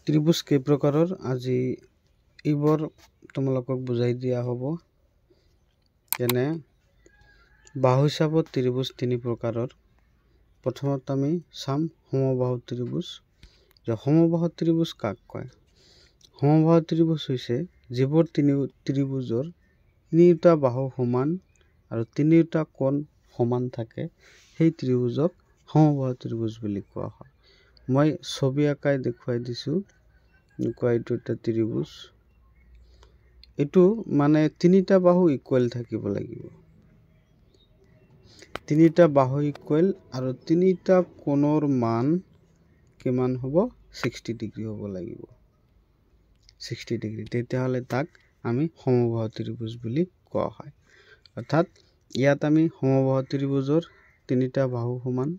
ত্ৰিভুজ কেই প্ৰকাৰৰ আজি এইবোৰ তোমালোকক বুজাই দিয়া হ'ব। যেনে বাহু হিচাপত ত্ৰিভুজ তিনি প্ৰকাৰৰ। প্ৰথমত আমি চাম সমবাহু ত্ৰিভুজ। যে সমবাহু ত্ৰিভুজ কাক কয়? সমবাহু ত্ৰিভুজ হৈছে যিবোৰ ত্ৰিভুজৰ তিনিটা বাহু সমান আৰু তিনিটা কোণ সমান থাকে, সেই ত্ৰিভুজক সমবাহু ত্ৰিভুজ বুলি কোৱা হয়। মই ছবি আকাই দেখুৱাই দিছোঁ। এইটো এটা ত্ৰিভুজ। এইটো মানে তিনিটা বাহু ইকুৱেল থাকিব লাগিব। তিনিটা বাহু ইকুৱেল আৰু তিনিটা কোণৰ মান কিমান হ'ব? 60 ডিগ্ৰী হ'ব লাগিব। 60 ডিগ্ৰী, তেতিয়াহ'লে তাক আমি সমবাহু ত্ৰিভুজ বুলি কোৱা হয়। অৰ্থাৎ ইয়াত আমি সমবাহু ত্ৰিভুজৰ তিনিটা বাহু সমান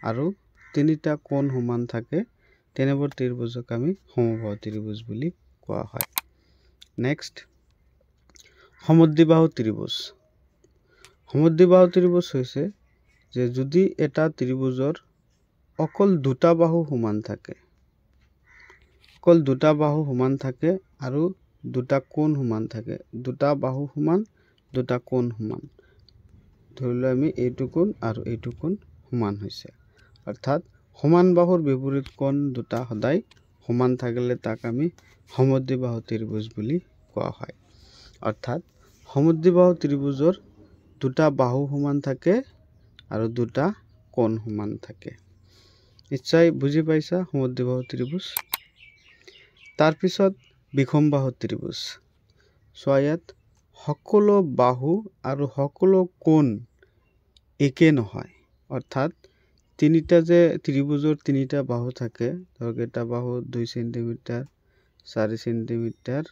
আৰু তিনিটা কোণ সমান থাকে, তেনেবোৰ ত্ৰিভুজক আমি সমবাহু ত্ৰিভুজ বুলি কোৱা হয়। নেক্সট, সমদ্বিবাহু ত্ৰিভুজ। সমদ্বিবাহু ত্ৰিভুজ হৈছে যে যদি এটা ত্ৰিভুজৰ অকল দুটা বাহু সমান থাকে, আৰু দুটা কোণ সমান থাকে, দুটা বাহু সমান, দুটা কোণ সমান। ধৰি লওঁ আমি এইটো কোণ আৰু এইটো কোণ সমান হৈছে। অৰ্থাৎ সমান বাহুৰ বিপৰীত কোণ দুটা সদায় সমান থাকিলে তাক আমি সমদ্বিবাহু ত্ৰিভুজ বুলি কোৱা হয়। অৰ্থাৎ সমদ্বিবাহু ত্ৰিভুজৰ দুটা বাহু সমান থাকে আৰু দুটা কোণ সমান থাকে। নিশ্চয় বুজি পাইছা সমদ্বিবাহু ত্ৰিভুজ। তাৰপিছত বিষমবাহু ত্ৰিভুজ। চোৱা, ইয়াত সকলো বাহু আৰু সকলো কোণ একে নহয়। অৰ্থাৎ তিনিটা যে ত্ৰিভুজৰ তিনিটা বাহু থাকে, ধৰক এটা বাহু 2 চেণ্টিমিটাৰ, 4 চেণ্টিমিটাৰ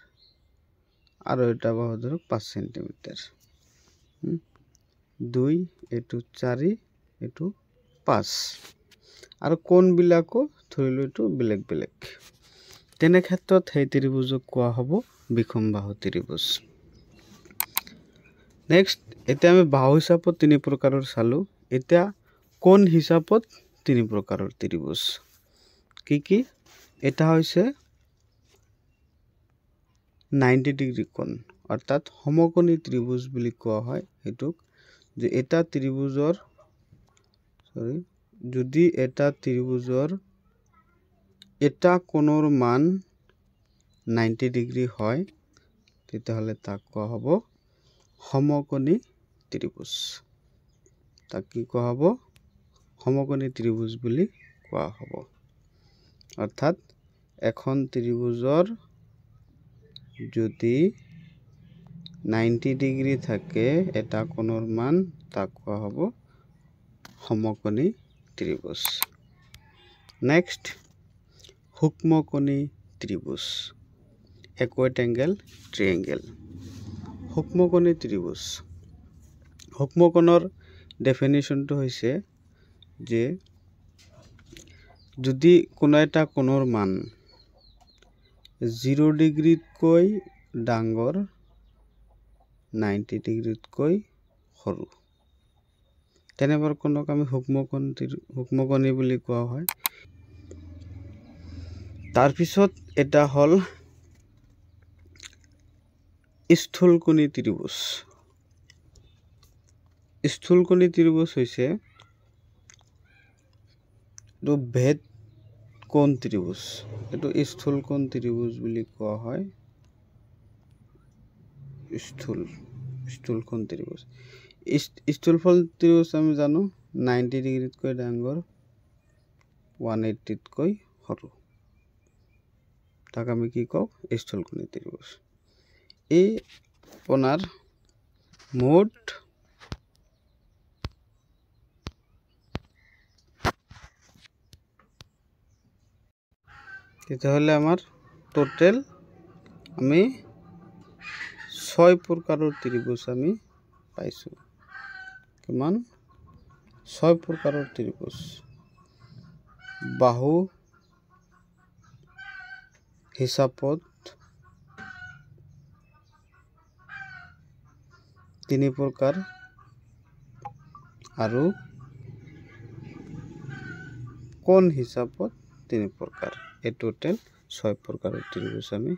আৰু এটা বাহু ধৰক 5 চেণ্টিমিটাৰ। 2, এইটো 4, এইটো 5, আৰু কোণবিলাকো ধৰিলোঁ এইটো বেলেগ বেলেগ। তেনে ক্ষেত্ৰত সেই ত্ৰিভুজক কোৱা হ'ব বিষমবাহু ত্ৰিভুজ। নেক্সট, এতিয়া আমি বাহু হিচাপত তিনি প্ৰকাৰৰ চালোঁ। এতিয়া কোণ হিচাপত তিনি প্ৰকাৰৰ ত্ৰিভুজ কি কি? এটা হৈছে 90 ডিগ্ৰী কোণ, অৰ্থাৎ সমকোণী ত্ৰিভুজ বুলি কোৱা হয় এইটোক। যে এটা ত্ৰিভুজৰ যদি এটা ত্ৰিভুজৰ এটা কোণৰ মান 90 ডিগ্ৰী হয়, তেতিয়াহ'লে তাক কোৱা হ'ব সমকোণী ত্ৰিভুজ। তাক কি কোৱা হ'ব? সমকোণী ত্ৰিভুজ বুলি কোৱা হ'ব। অৰ্থাৎ এখন ত্ৰিভুজৰ যদি 90 ডিগ্ৰী থাকে এটা কোণৰ মান, তাক কোৱা হ'ব সমকোণী ত্ৰিভুজ। Next, সূক্ষ্মকোণী ত্ৰিভুজ, একুৱেট angle ট্ৰিএংগেল। সূক্ষ্মকোণী ত্ৰিভুজ। সূক্ষ্মকোণৰ ডেফিনিশ্যনটো হৈছে যে যদি কোনো এটা কোণৰ মান 0 ডিগ্ৰীতকৈ ডাঙৰ, 90 ডিগ্ৰীতকৈ সৰু, তেনেবোৰ কোণক আমি সূক্ষ্মকোণী বুলি কোৱা হয়। তাৰপিছত এটা হ'ল স্থূলকোণী ত্ৰিভুজ। স্থূলকোণী ত্ৰিভুজ হৈছে এইটো ভেদ কোণ ত্ৰিভুজ। এইটো স্থূলকোণ ত্ৰিভুজ বুলি কোৱা হয়। স্থূলকোণ ত্ৰিভুজ। স্থূলকোণ ত্ৰিভুজ আমি জানো 90 ডিগ্ৰীতকৈ ডাঙৰ, 180তকৈ সৰু, তাক আমি কি কওঁ? স্থূলকোণী ত্ৰিভুজ। এই আপোনাৰ মুঠ তেতিয়াহ'লে আমাৰ টোটেল আমি 6 প্ৰকাৰৰ ত্ৰিভুজ আমি পাইছোঁ। কিমান? 6 প্ৰকাৰৰ ত্ৰিভুজ। বাহু হিচাপত 3 প্ৰকাৰ আৰু কোণ হিচাপত 3 প্ৰকাৰ। এই টোটেল 6 প্ৰকাৰেৰ ত্ৰিভুজ আমি